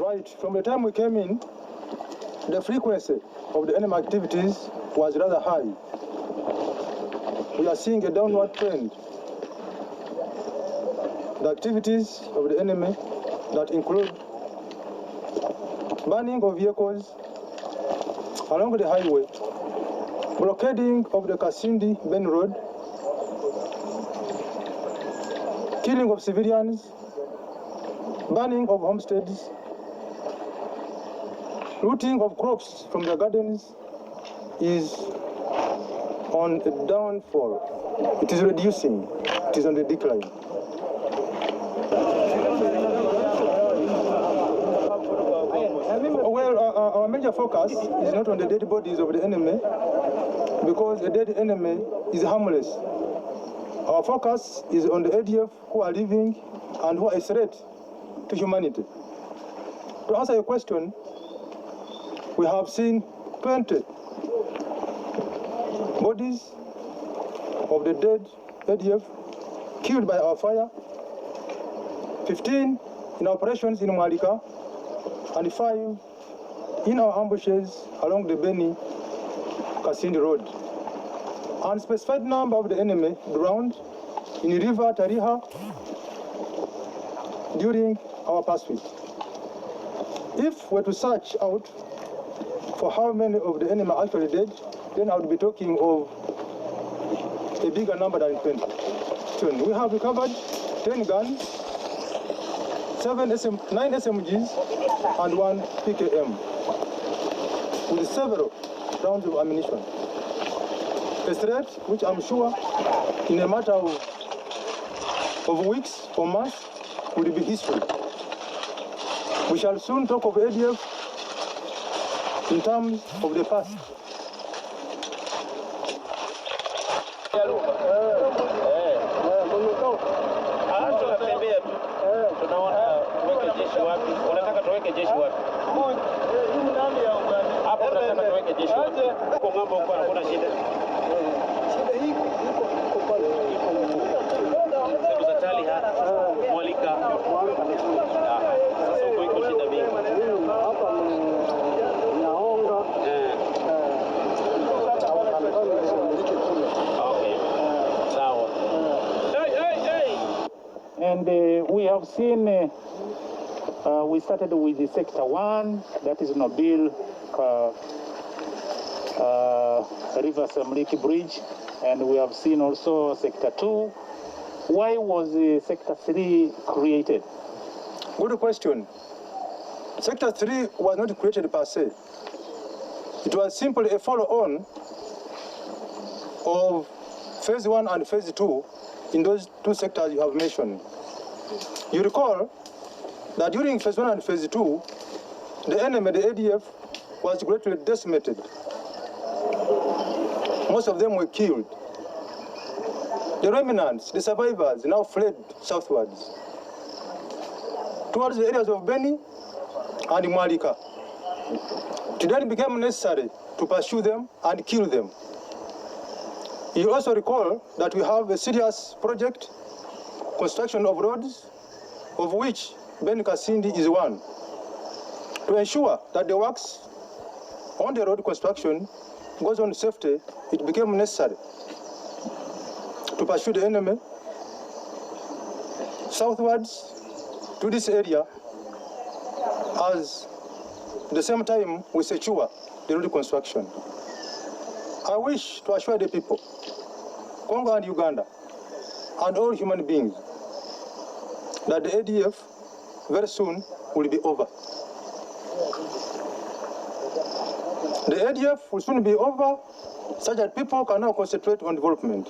Right, from the time we came in, the frequency of the enemy activities was rather high. We are seeing a downward trend. The activities of the enemy that include burning of vehicles along the highway, blockading of the Kasindi-Beni Road, killing of civilians, burning of homesteads, looting of crops from the gardens is on a downfall. It is reducing. It is on the decline. Well, our major focus is not on the dead bodies of the enemy, because a dead enemy is harmless. Our focus is on the ADF who are living and who are a threat to humanity. To answer your question, we have seen 20 bodies of the dead ADF killed by our fire, 15 in operations in Malika, and 5 in our ambushes along the Beni-Kasindi Road. Unspecified number of the enemy drowned in River Tariha during our pursuit. If we're to search out for how many of the enemy are actually dead, then I would be talking of a bigger number than 20. We have recovered 10 guns, 9 SMGs, and 1 PKM, with several rounds of ammunition. A threat which I'm sure in a matter of weeks or months will be history. We shall soon talk of ADF in terms of the past. And we have seen, we started with the Sector 1, that is Nobil River Samliki Bridge, and we have seen also Sector 2. Why was Sector 3 created? Good question. Sector 3 was not created per se. It was simply a follow-on of Phase 1 and Phase 2 in those 2 sectors you have mentioned. You recall that during Phase 1 and Phase 2, the enemy, the ADF, was greatly decimated. Most of them were killed. The remnants, the survivors, now fled southwards towards the areas of Beni and Malika. Today it became necessary to pursue them and kill them. You also recall that we have a serious project, construction of roads, of which Beni-Kasindi is one. To ensure that the works on the road construction goes on safely, it became necessary to pursue the enemy southwards to this area, as at the same time we secure the road construction. I wish to assure the people, Congo and Uganda, and all human beings, that the ADF very soon will be over. The ADF will soon be over, such that people can now concentrate on development.